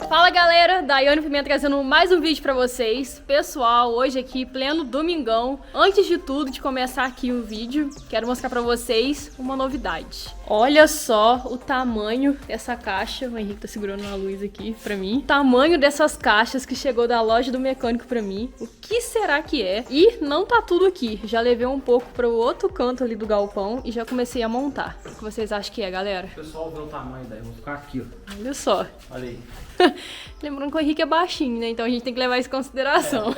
Fala galera, Daiane Pimenta trazendo mais um vídeo pra vocês. Pessoal, hoje aqui, pleno domingão. Antes de tudo, de começar aqui o vídeo, quero mostrar pra vocês uma novidade. Olha só o tamanho dessa caixa. O Henrique tá segurando uma luz aqui pra mim. O tamanho dessas caixas que chegou da loja do mecânico pra mim. O que será que é? E não tá tudo aqui. Já levei um pouco pro outro canto ali do galpão e já comecei a montar. O que vocês acham que é, galera? O pessoal vê o tamanho daí, eu vou ficar aqui, ó. Olha só. Olha aí. Lembrando que o Henrique é baixinho, né? Então a gente tem que levar isso em consideração.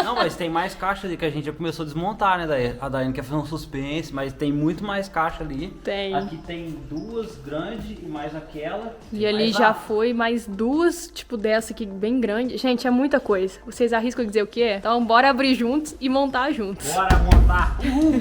Não, mas tem mais caixa ali que a gente já começou a desmontar, né, Daí? A Daiane quer fazer um suspense, mas tem muito mais caixa ali. Tem. Aqui tem duas grandes e mais aquela. E ali já foi mais duas, tipo dessa aqui, bem grande. Gente, é muita coisa. Vocês arriscam dizer o que é? Então bora abrir juntos e montar juntos. Bora montar! Uhul.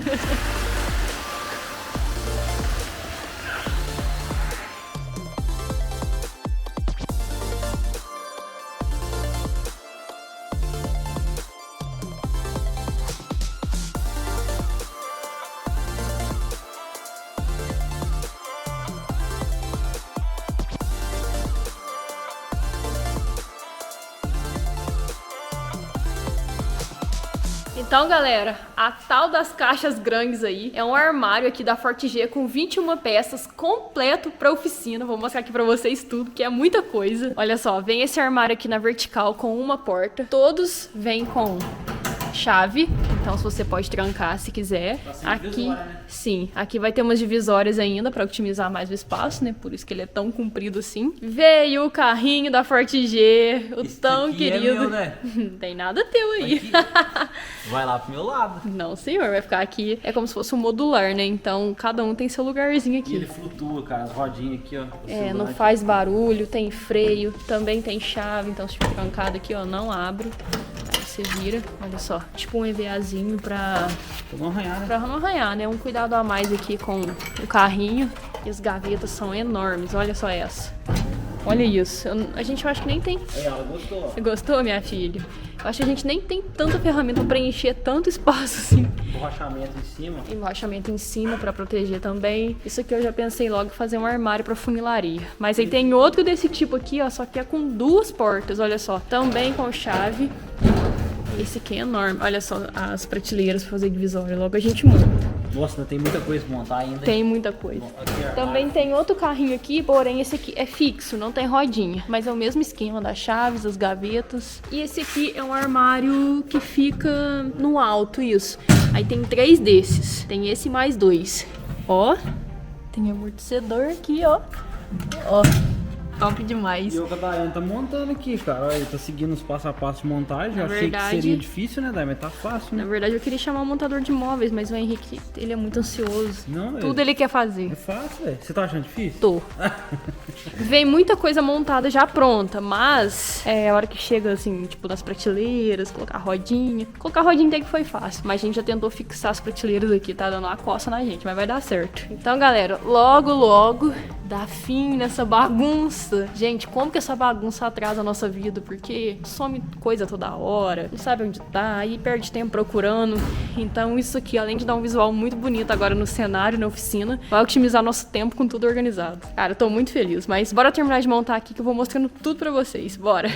Então, galera, a tal das caixas grandes aí é um armário aqui da Forte G com 21 peças completo pra oficina. Vou mostrar aqui pra vocês tudo, que é muita coisa. Olha só, vem esse armário aqui na vertical com uma porta. Todos vêm com chave, então você pode trancar se quiser. Aqui, né? Sim, aqui vai ter umas divisórias ainda para otimizar mais o espaço, né? Por isso que ele é tão comprido assim. Veio o carrinho da Forte G, o esse tão querido. É meu, né? Não tem nada teu aí. Vai lá pro meu lado. Não, senhor, vai ficar aqui. É como se fosse um modular, né? Então cada um tem seu lugarzinho aqui. E ele flutua, cara, as rodinhas aqui, ó. É, não faz barulho, tem freio, também tem chave, então se estiver trancado aqui, ó, não abre. Você vira, olha só, tipo um EVAzinho pra não arranhar, né? Pra não arranhar, né? Um cuidado a mais aqui com o carrinho. E as gavetas são enormes, olha só essa. Olha isso, a gente eu acho que nem tem... Ela gostou. Você gostou, minha filha? Eu acho que a gente nem tem tanta ferramenta pra preencher tanto espaço assim. Emborrachamento em cima. Emborrachamento em cima pra proteger também. Isso aqui eu já pensei logo em fazer um armário pra funilaria. Mas aí tem outro desse tipo aqui, ó, só que é com duas portas, olha só. Também com chave. Esse aqui é enorme. Olha só as prateleiras pra fazer divisória. Logo a gente monta. Nossa, ainda tem muita coisa pra montar ainda. Tem muita coisa. Também tem outro carrinho aqui, porém esse aqui é fixo, não tem rodinha. Mas é o mesmo esquema das chaves, das gavetas. E esse aqui é um armário que fica no alto, isso. Aí tem 3 desses. Tem esse mais 2. Ó, tem amortecedor aqui, ó. Ó. Top demais. E o Daiane tá montando aqui, cara. Olha, ele tá seguindo os passo a passo de montagem. Eu achei que seria difícil, né, Daiane? Mas tá fácil, né? Na verdade, eu queria chamar um montador de móveis, mas o Henrique, ele é muito ansioso. Não, tudo ele quer fazer. É fácil, velho. Você tá achando difícil? Tô. Vem muita coisa montada já pronta, mas é a hora que chega, assim, tipo, nas prateleiras, colocar rodinha. Colocar rodinha até que foi fácil, mas a gente já tentou fixar as prateleiras aqui, tá dando uma coça na gente, mas vai dar certo. Então, galera, logo dá fim nessa bagunça. Gente, como que essa bagunça atrasa a nossa vida? Porque some coisa toda hora, não sabe onde tá, aí perde tempo procurando. Então isso aqui, além de dar um visual muito bonito agora no cenário, na oficina, vai otimizar nosso tempo com tudo organizado. Cara, eu tô muito feliz, mas bora terminar de montar aqui que eu vou mostrando tudo pra vocês. Bora!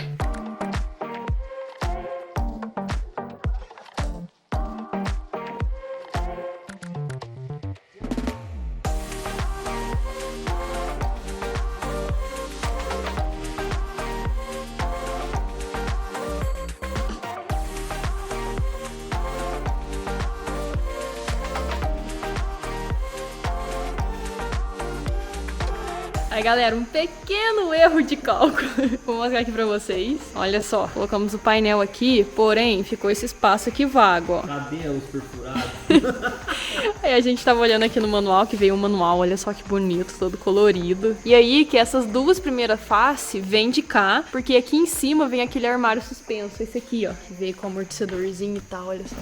Aí, galera, um pequeno erro de cálculo. Vou mostrar aqui pra vocês. Olha só, colocamos o painel aqui, porém, ficou esse espaço aqui vago, ó. Cadê os perfurados? Aí a gente tava olhando aqui no manual, que veio um manual, olha só que bonito, todo colorido. E aí, que essas duas primeiras faces vêm de cá, porque aqui em cima vem aquele armário suspenso, esse aqui, ó, que veio com amortecedorzinho e tal, olha só.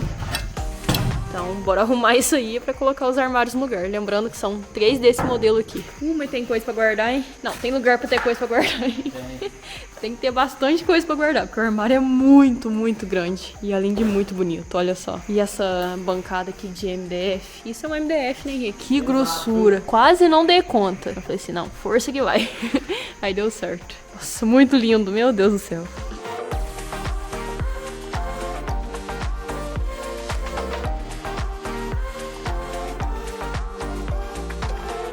Então, bora arrumar isso aí pra colocar os armários no lugar. Lembrando que são 3 desse modelo aqui. Mas tem coisa pra guardar, hein? Não, tem lugar pra ter coisa pra guardar, hein? Tem que ter bastante coisa pra guardar, porque o armário é muito, muito grande. E além de muito bonito, olha só. E essa bancada aqui de MDF. Isso é um MDF, né, Henrique? Que grossura. Quase não dei conta. Eu falei assim, não, força que vai. Aí deu certo. Nossa, muito lindo, meu Deus do céu.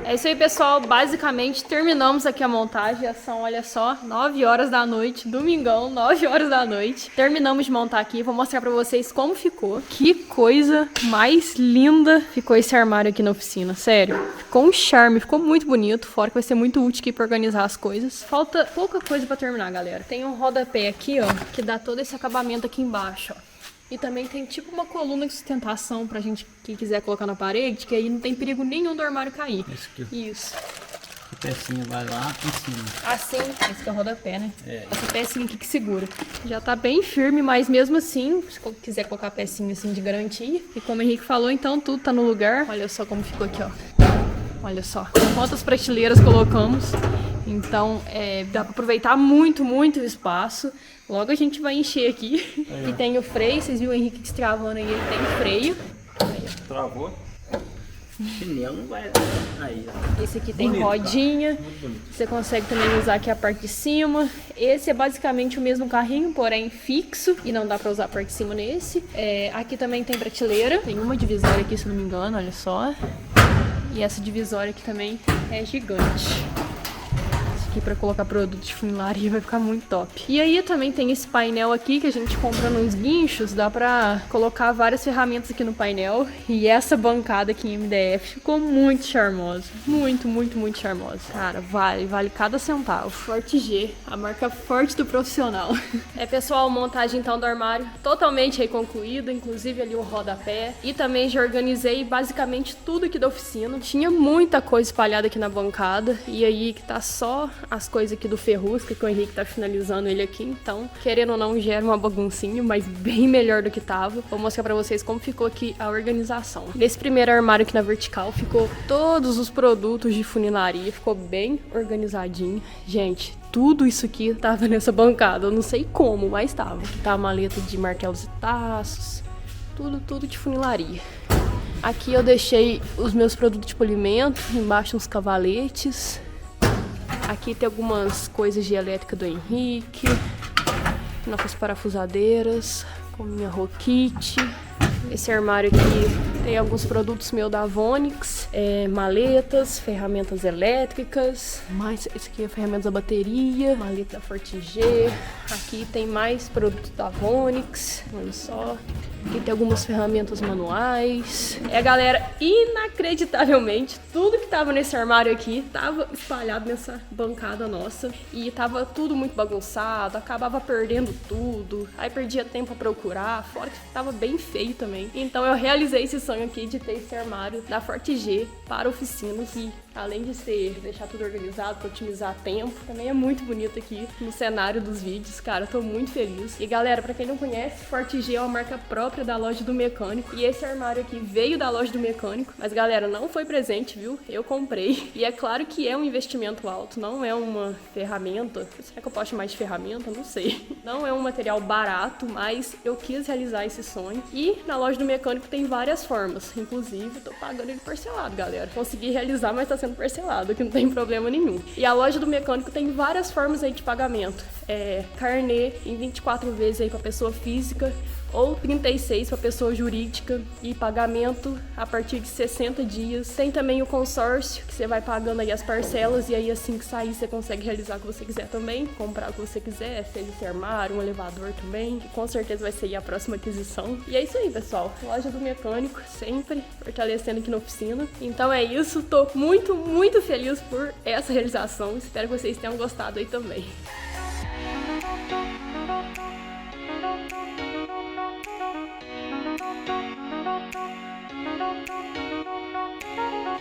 É isso aí, pessoal. Basicamente, terminamos aqui a montagem. São, olha só, 9 horas da noite. Domingão, 9 horas da noite. Terminamos de montar aqui. Vou mostrar pra vocês como ficou. Que coisa mais linda ficou esse armário aqui na oficina. Sério. Ficou um charme. Ficou muito bonito. Fora que vai ser muito útil aqui pra organizar as coisas. Falta pouca coisa pra terminar, galera. Tem um rodapé aqui, ó, que dá todo esse acabamento aqui embaixo, ó. E também tem tipo uma coluna de sustentação pra gente que quiser colocar na parede, que aí não tem perigo nenhum do armário cair. Esse aqui. Isso. A pecinha vai lá em cima. Assim, esse que é o rodapé, né? É. Essa pecinha aqui que segura. Já tá bem firme, mas mesmo assim, se quiser colocar a pecinha assim de garantia. E como o Henrique falou, então tudo tá no lugar. Olha só como ficou aqui, ó. Olha só quantas prateleiras colocamos. Então, dá pra aproveitar muito o espaço. Logo a gente vai encher aqui. Aí, e tem o freio, vocês viram o Henrique destravando aí, ele tem freio. Aí, ó. Travou. Chinelo não vai. Aí, ó. Esse aqui tem bonito, rodinha. Você consegue também usar aqui a parte de cima. Esse é basicamente o mesmo carrinho, porém fixo. E não dá pra usar a parte de cima nesse. Aqui também tem prateleira. Tem uma divisória aqui, se não me engano, olha só. E essa divisória aqui também é gigante. Aqui para colocar produtos de funilaria vai ficar muito top. E aí também tem esse painel aqui que a gente compra nos guinchos, dá pra colocar várias ferramentas aqui no painel. E essa bancada aqui em MDF ficou muito charmosa, muito charmosa. Cara, vale cada centavo. Forte G, a marca forte do profissional. Pessoal, montagem então do armário totalmente reconcluída, inclusive ali o rodapé. E também já organizei basicamente tudo aqui da oficina. Tinha muita coisa espalhada aqui na bancada e aí que tá só as coisas aqui do Ferrusca, que o Henrique tá finalizando ele aqui, então, querendo ou não, gera uma baguncinha, mas bem melhor do que tava. Vou mostrar pra vocês como ficou aqui a organização. Nesse primeiro armário aqui na vertical, ficou todos os produtos de funilaria, ficou bem organizadinho. Gente, tudo isso aqui tava nessa bancada, eu não sei como, mas tava. Aqui tá a maleta de martelos e taços, tudo de funilaria. Aqui eu deixei os meus produtos de polimento, embaixo uns cavaletes. Aqui tem algumas coisas de elétrica do Henrique, nossas parafusadeiras, com minha Rokit. Esse armário aqui tem alguns produtos meus da Vonix, maletas, ferramentas elétricas, mais esse aqui é ferramentas da bateria, maleta da Forte G. Aqui tem mais produtos da Vonix, olha só. Aqui tem algumas ferramentas manuais. Galera, inacreditavelmente, tudo que tava nesse armário aqui tava espalhado nessa bancada nossa. E tava tudo muito bagunçado, acabava perdendo tudo. Aí perdia tempo pra procurar, fora que tava bem feio também. Então eu realizei esse sonho aqui de ter esse armário da Forte G para oficinas. E além de deixar tudo organizado para otimizar tempo, também é muito bonito aqui no cenário dos vídeos. Cara, eu tô muito feliz. E galera, pra quem não conhece, Forte G é uma marca própria da loja do mecânico. E esse armário aqui veio da loja do mecânico. Mas galera, não foi presente, viu? Eu comprei. E é claro que é um investimento alto, não é uma ferramenta. Será que eu posso chamar de ferramenta? Não sei. Não é um material barato, mas eu quis realizar esse sonho. E na loja do mecânico tem várias formas. Inclusive, tô pagando ele parcelado, galera. Consegui realizar, mas tá sendo parcelado, que não tem problema nenhum. E a loja do mecânico tem várias formas aí de pagamento. Carnê em 24 vezes aí pra pessoa física, ou 36 para pessoa jurídica, e pagamento a partir de 60 dias. Tem também o consórcio, que você vai pagando aí as parcelas, e aí assim que sair você consegue realizar o que você quiser também, comprar o que você quiser, seja esse armário, um elevador também, que com certeza vai ser a próxima aquisição. E é isso aí, pessoal. Loja do mecânico, sempre fortalecendo aqui na oficina. Então é isso, tô muito feliz por essa realização. Espero que vocês tenham gostado aí também.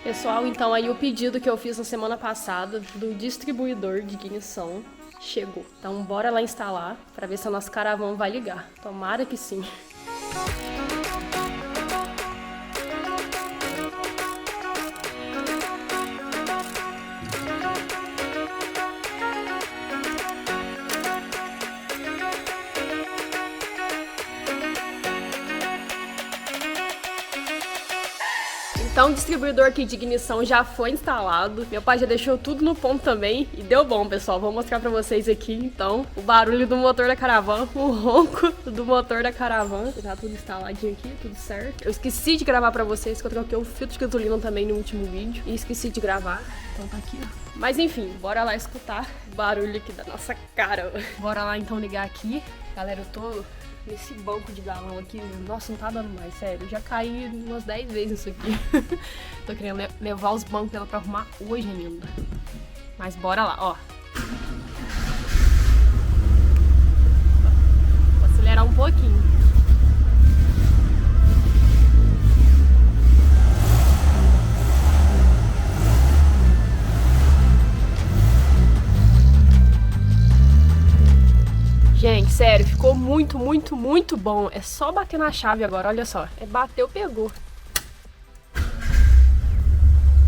Pessoal, então aí o pedido que eu fiz na semana passada do distribuidor de ignição chegou. Então bora lá instalar para ver se a nossa caravana vai ligar. Tomara que sim. Então o distribuidor aqui de ignição já foi instalado. Meu pai já deixou tudo no ponto também e deu bom, pessoal. Vou mostrar pra vocês aqui, então, o barulho do motor da Caravan, o ronco do motor da Caravan. Tá tudo instaladinho aqui, tudo certo. Eu esqueci de gravar pra vocês que eu troquei o filtro de gasolina também no último vídeo e esqueci de gravar. Então tá aqui, ó. Mas enfim, bora lá escutar o barulho aqui da nossa cara. Bora lá então ligar aqui. Galera, eu tô nesse banco de galão aqui. Nossa, não tá dando mais, sério. Eu já caí umas 10 vezes nisso aqui. Tô querendo levar os bancos dela pra arrumar hoje ainda. Mas bora lá, ó. Vou acelerar um pouquinho. Gente, sério, ficou muito, muito, muito bom. É só bater na chave agora, olha só. É bateu, pegou.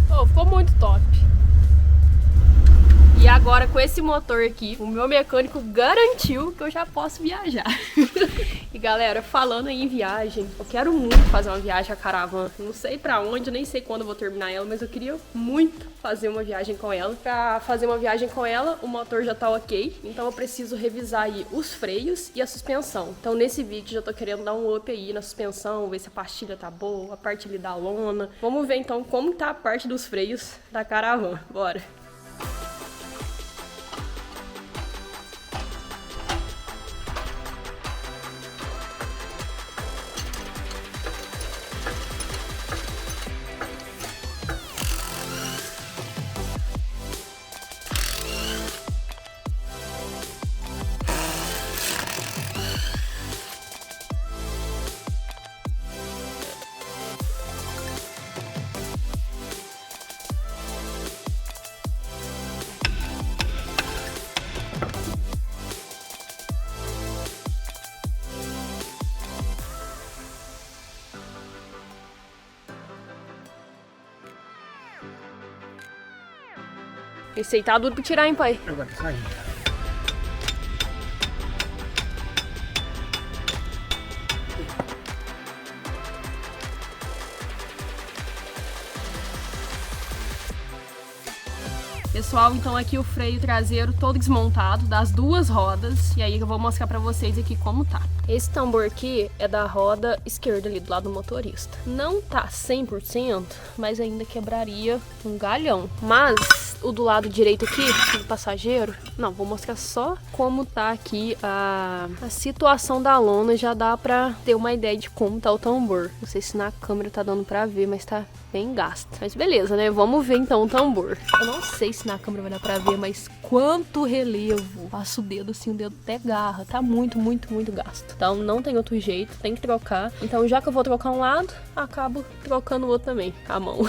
Oh, ficou muito top. E agora com esse motor aqui, o meu mecânico garantiu que eu já posso viajar. E galera, falando aí em viagem, eu quero muito fazer uma viagem a Caravan. Não sei pra onde, nem sei quando eu vou terminar ela, mas eu queria muito fazer uma viagem com ela. Pra fazer uma viagem com ela, o motor já tá ok, então eu preciso revisar aí os freios e a suspensão. Então nesse vídeo já tô querendo dar um up aí na suspensão, ver se a pastilha tá boa, a parte ali da lona. Vamos ver então como tá a parte dos freios da Caravan. Bora! Esse aí tá duro pra tirar, hein, pai? Agora tá saindo. Pessoal, então aqui o freio traseiro todo desmontado das duas rodas. E aí eu vou mostrar pra vocês aqui como tá. Esse tambor aqui é da roda esquerda ali, do lado do motorista. Não tá 100%, mas ainda quebraria um galhão. Mas o do lado direito aqui, do passageiro, não, vou mostrar só como tá aqui a situação da lona. Já dá pra ter uma ideia de como tá o tambor. Não sei se na câmera tá dando pra ver, mas tá bem gasto. Mas beleza, né? Vamos ver então o tambor. Eu não sei se na câmera vai dar pra ver, mas quanto relevo. Passo o dedo assim, o dedo até garra. Tá muito, muito, muito gasto. Então não tem outro jeito, tem que trocar. Então já que eu vou trocar um lado, acabo trocando o outro também. A mão.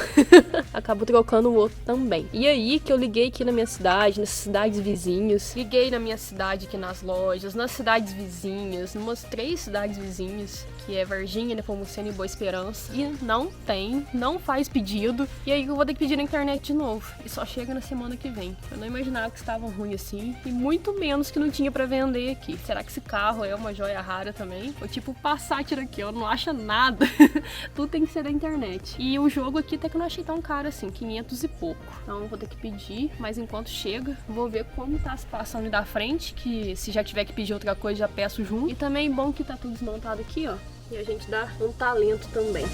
Acabo trocando o outro também. E aí que eu liguei aqui na minha cidade, nas cidades vizinhas. Liguei na minha cidade aqui nas lojas, nas cidades vizinhas, numas 3 cidades vizinhas, que é Varginha, Nepomuceno e Boa Esperança. E não tem, não faz pedido. E aí eu vou ter que pedir na internet de novo. E só chega na semana que vem. Eu não imaginava que estava ruim assim. E muito menos que não tinha pra vender aqui. Será que esse carro é uma joia rara também? Ou tipo, Passat daqui, eu não acho nada. Tudo tem que ser da internet. E o jogo aqui até que eu não achei tão caro assim, 500 e pouco. Então eu vou ter que pedir, mas enquanto chega, vou ver como tá a situação ali da frente, que se já tiver que pedir outra coisa, já peço junto. E também bom que tá tudo desmontado aqui, ó. E a gente dá um talento também.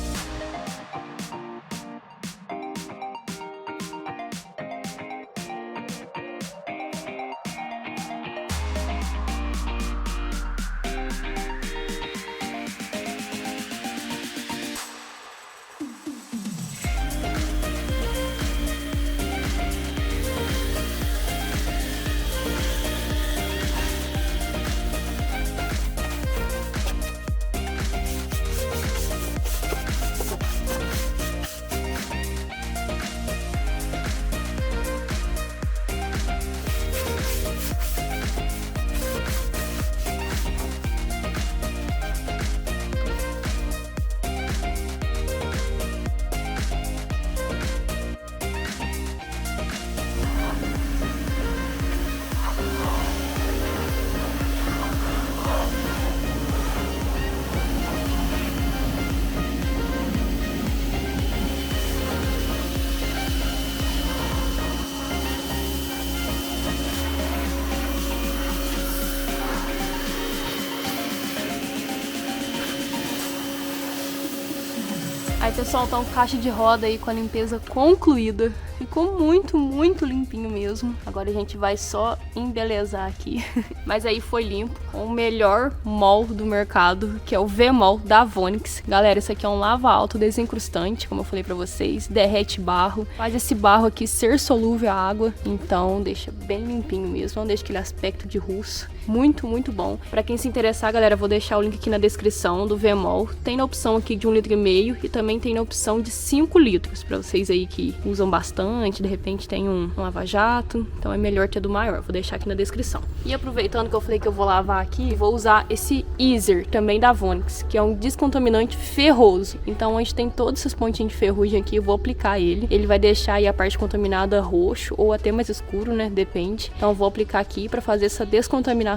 Aí, pessoal, tá um caixa de roda aí com a limpeza concluída. Ficou muito, muito limpinho mesmo. Agora a gente vai só embelezar aqui. Mas aí foi limpo com o melhor mol do mercado, que é o V-Mol da Vonix. Galera, isso aqui é um lava-alto desencrustante, como eu falei pra vocês. Derrete barro, faz esse barro aqui ser solúvel à água. Então deixa bem limpinho mesmo, não deixa aquele aspecto de russo. Muito, muito bom. Pra quem se interessar, galera, vou deixar o link aqui na descrição do V-Mol. Tem na opção aqui de 1,5 litro e também tem na opção de 5 litros. Pra vocês aí que usam bastante, de repente tem um lava-jato. Então é melhor ter do maior. Vou deixar aqui na descrição. E aproveitando que eu falei que eu vou lavar aqui, vou usar esse Easer, também da Vonix, que é um descontaminante ferroso. Então onde tem todos esses pontinhos de ferrugem aqui, eu vou aplicar ele. Ele vai deixar aí a parte contaminada roxo ou até mais escuro, né? Depende. Então eu vou aplicar aqui pra fazer essa descontaminação.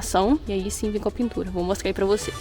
E aí sim vem com a pintura. Vou mostrar aí pra vocês.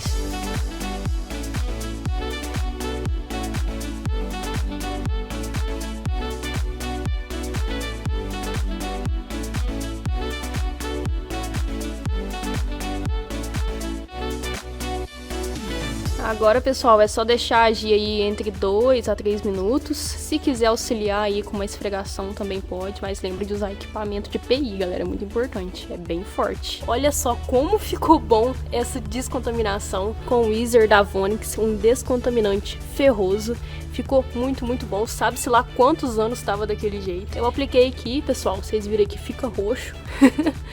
Agora, pessoal, é só deixar agir aí entre 2 a 3 minutos. Se quiser auxiliar aí com uma esfregação também pode, mas lembre de usar equipamento de PI, galera, é muito importante, é bem forte. Olha só como ficou bom essa descontaminação com o Easer da Vonix, um descontaminante ferroso. Ficou muito, muito bom. Sabe-se lá quantos anos estava daquele jeito. Eu apliquei aqui, pessoal, vocês viram que fica roxo.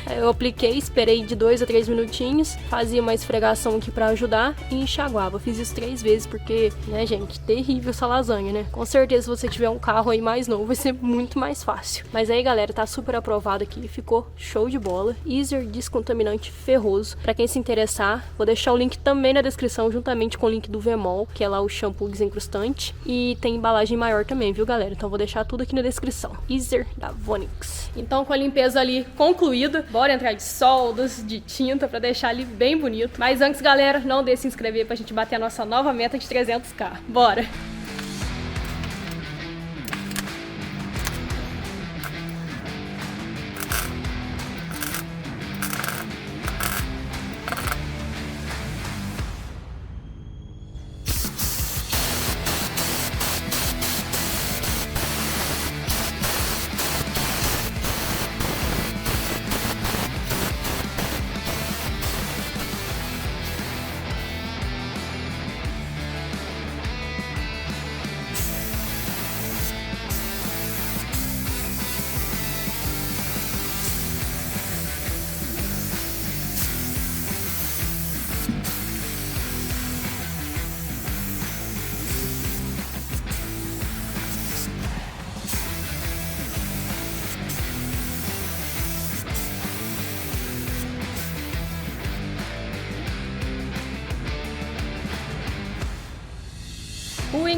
Eu apliquei, esperei de 2 a 3 minutinhos, fazia uma esfregação aqui pra ajudar e enxaguava. Fiz isso 3 vezes porque, né, gente, terrível essa lasanha, né? Com certeza, se você tiver um carro aí mais novo, vai ser muito mais fácil. Mas aí, galera, tá super aprovado aqui, ficou show de bola. Easer descontaminante ferroso. Pra quem se interessar, vou deixar o link também na descrição, juntamente com o link do V-Mol, que é lá o shampoo desencrustante. E tem embalagem maior também, viu, galera? Então vou deixar tudo aqui na descrição. Easer da Vonix. Então, com a limpeza ali concluída, bora entrar de soldas, de tinta, pra deixar ali bem bonito. Mas antes, galera, não deixe de se inscrever pra gente bater a nossa nova meta de 300k. Bora!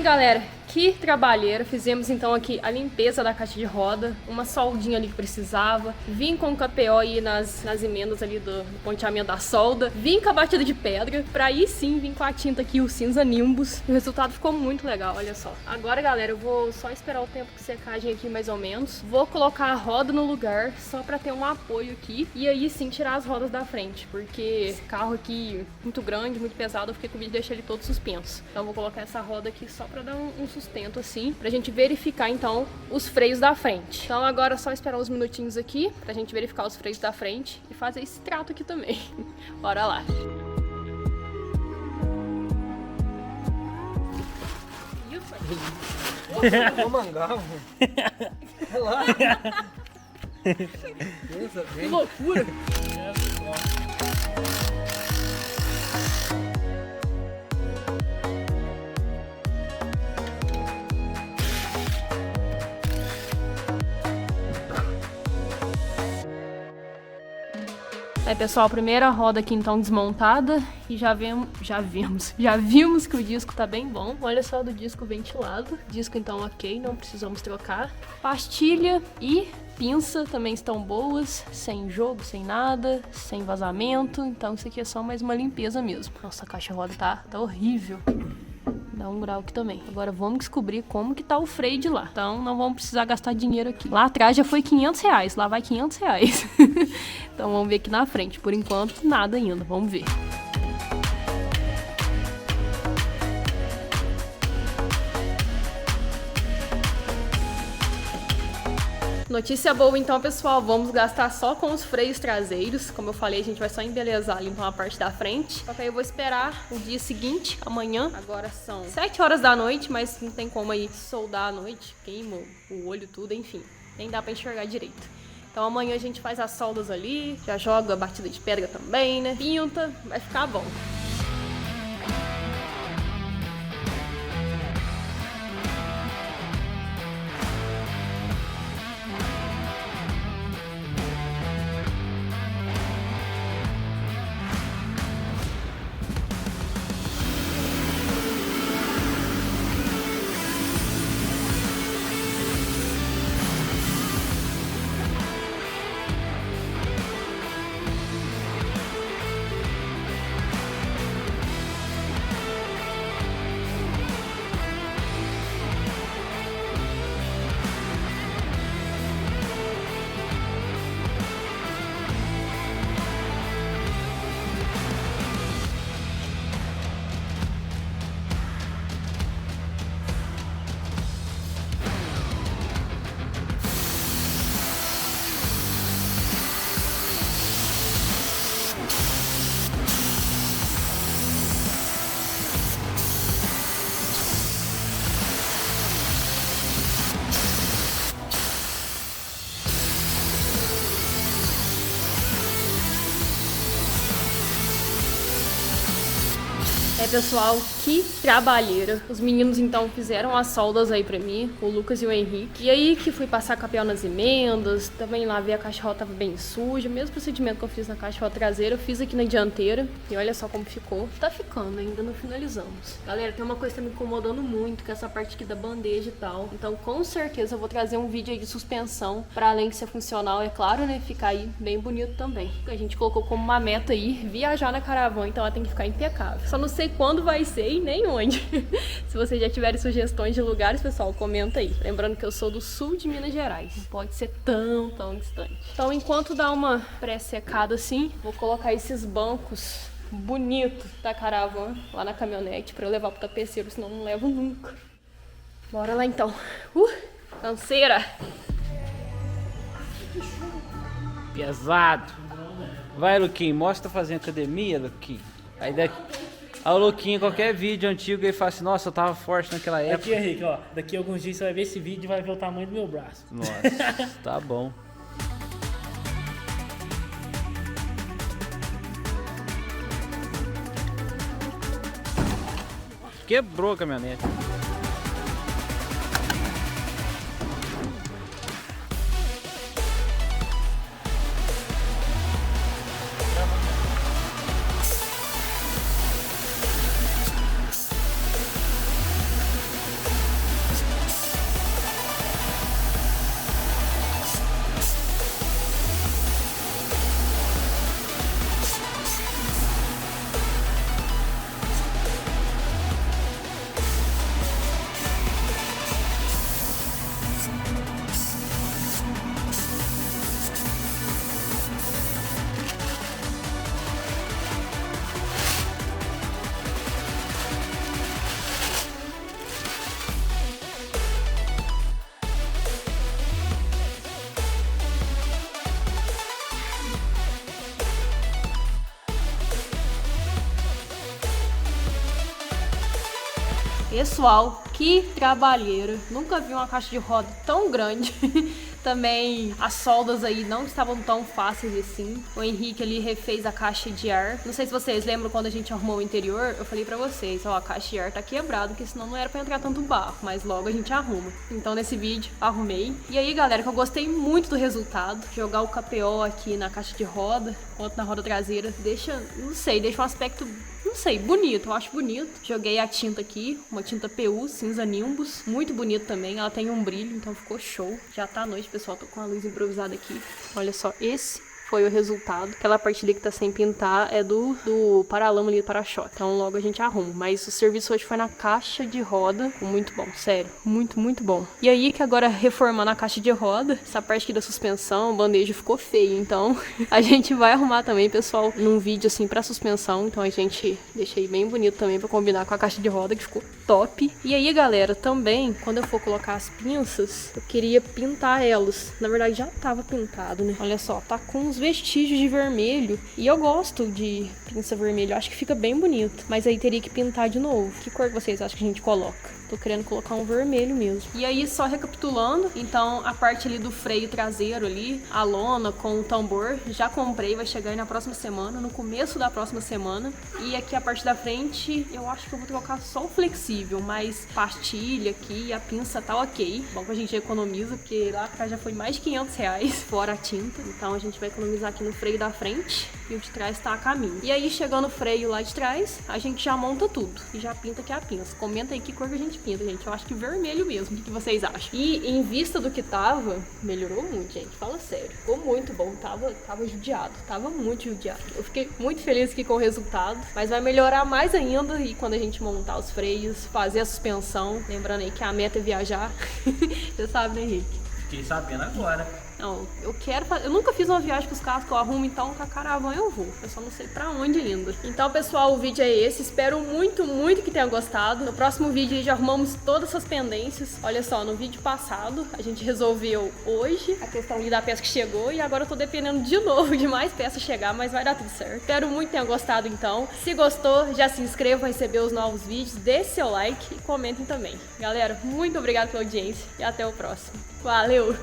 Galera, que trabalheira. Fizemos então aqui a limpeza da caixa de roda, uma soldinha ali que precisava, vim com o KPO aí nas emendas ali do ponteamento da solda, vim com a batida de pedra, pra aí sim vim com a tinta aqui, o cinza Nimbus, e o resultado ficou muito legal, olha só. Agora, galera, eu vou só esperar o tempo de secagem aqui mais ou menos, vou colocar a roda no lugar, só pra ter um apoio aqui, e aí sim tirar as rodas da frente, porque esse carro aqui muito grande, muito pesado, eu fiquei com medo de deixar ele todo suspenso. Então eu vou colocar essa roda aqui só pra dar um sustento assim, pra gente verificar então os freios da frente. Então agora é só esperar uns minutinhos aqui pra gente verificar os freios da frente e fazer esse trato aqui também. Bora lá. Vou mangar, olha lá. Que loucura. Aí, pessoal, a primeira roda aqui então desmontada e já vimos que o disco tá bem bom. Olha só, do disco ventilado. Disco então ok, não precisamos trocar. Pastilha e pinça também estão boas, sem jogo, sem nada, sem vazamento. Então isso aqui é só mais uma limpeza mesmo. Nossa, a caixa roda tá horrível. Dá um grau aqui também. Agora vamos descobrir como que tá o freio de lá. Então não vamos precisar gastar dinheiro aqui. Lá atrás já foi R$500, lá vai R$500. Então vamos ver aqui na frente. Por enquanto, nada ainda. Vamos ver. Notícia boa então, pessoal, vamos gastar só com os freios traseiros. Como eu falei, a gente vai só embelezar ali então a parte da frente. Só que aí eu vou esperar o dia seguinte, amanhã. Agora são 7 horas da noite, mas não tem como aí soldar à noite. Queima o olho, tudo, enfim. Nem dá pra enxergar direito. Então amanhã a gente faz as soldas ali, já joga a batida de pedra também, né? Pinta, vai ficar bom. Pessoal, que trabalheira. Os meninos então fizeram as soldas aí pra mim, o Lucas e o Henrique. E aí que fui passar capel nas emendas, também lá ver a caixa roda tava bem suja. O mesmo procedimento que eu fiz na caixa roda traseira, eu fiz aqui na dianteira. E olha só como ficou. Tá ficando, ainda não finalizamos. Galera, tem uma coisa que tá me incomodando muito, que é essa parte aqui da bandeja e tal. Então com certeza eu vou trazer um vídeo aí de suspensão, pra além de ser funcional, é claro, né, ficar aí bem bonito também. A gente colocou como uma meta aí, viajar na caravana, então ela tem que ficar impecável. Só não sei quando vai ser e nem onde. Se vocês já tiverem sugestões de lugares, pessoal, comenta aí. Lembrando que eu sou do sul de Minas Gerais. Não pode ser tão distante. Então, enquanto dá uma pré-secada assim, vou colocar esses bancos bonitos da caravana lá na caminhonete pra eu levar pro tapeceiro, senão não levo nunca. Bora lá então. Canseira! Pesado. Vai, Luquinho, mostra fazendo academia, Luquinho. Aí daqui... Aí o Luquinho, qualquer vídeo antigo, ele fala assim, nossa, eu tava forte naquela época. Aqui, Henrique, ó, daqui a alguns dias você vai ver esse vídeo e vai ver o tamanho do meu braço. Nossa, tá bom. Quebrou a caminhonete. Pessoal, que trabalheira. Nunca vi uma caixa de roda tão grande. Também as soldas aí não estavam tão fáceis assim. O Henrique ali refez a caixa de ar. Não sei se vocês lembram quando a gente arrumou o interior, eu falei pra vocês, ó, a caixa de ar tá quebrada, porque senão não era pra entrar tanto barro, mas logo a gente arruma. Então nesse vídeo arrumei. E aí, galera, que eu gostei muito do resultado. Jogar o KPO aqui na caixa de roda, quanto na roda traseira, deixa, não sei, deixa um aspecto, não sei, bonito, eu acho bonito. Joguei a tinta aqui, uma tinta PU, cinza Nimbus, muito bonito também, ela tem um brilho, então ficou show. Já tá à noite, pessoal, tô com a luz improvisada aqui. Olha só, esse foi o resultado. Aquela parte ali que tá sem pintar é do paralama ali do para-choque. Então logo a gente arruma. Mas o serviço hoje foi na caixa de roda. Muito bom, sério. Muito, muito bom. E aí que agora reformando a caixa de roda, essa parte aqui da suspensão, o bandejo ficou feio. Então a gente vai arrumar também, pessoal, num vídeo assim pra suspensão. Então a gente deixei bem bonito também pra combinar com a caixa de roda, que ficou top. E aí, galera, também, quando eu for colocar as pinças, eu queria pintar elas. Na verdade, já tava pintado, né? Olha só, tá com uns vestígios de vermelho. E eu gosto de pinça vermelha, eu acho que fica bem bonito. Mas aí teria que pintar de novo. Que cor que vocês acham que a gente coloca? Tô querendo colocar um vermelho mesmo. E aí, só recapitulando, então a parte ali do freio traseiro ali, a lona com o tambor, já comprei, vai chegar aí na próxima semana, no começo da próxima semana. E aqui a parte da frente, eu acho que eu vou trocar só o flexível, mas pastilha aqui, a pinça tá ok. Bom que a gente economiza, porque lá pra cá já foi mais de R$500, fora a tinta. Então a gente vai economizar aqui no freio da frente e o de trás tá a caminho. E aí, chegando o freio lá de trás, a gente já monta tudo e já pinta aqui a pinça. Comenta aí que cor que a gente pinta, gente. Eu acho que vermelho mesmo. O que vocês acham? E em vista do que tava, melhorou muito, gente. Fala sério. Ficou muito bom. Tava judiado. Tava muito judiado. Eu fiquei muito feliz aqui com o resultado. Mas vai melhorar mais ainda e quando a gente montar os freios, fazer a suspensão. Lembrando aí que a meta é viajar. Você sabe, né, Henrique? Fiquei sabendo agora. Não, eu quero fazer. Eu nunca fiz uma viagem com os carros que eu arrumo, então com a caravana eu vou. Eu só não sei pra onde ainda. Então, pessoal, o vídeo é esse. Espero muito, muito que tenha gostado. No próximo vídeo já arrumamos todas essas pendências. Olha só, no vídeo passado a gente resolveu hoje a questão ali da peça que chegou. E agora eu tô dependendo de novo de mais peças chegar, mas vai dar tudo certo. Espero muito que tenha gostado, então. Se gostou, já se inscreva pra receber os novos vídeos. Deixe seu like e comentem também. Galera, muito obrigada pela audiência e até o próximo. Valeu!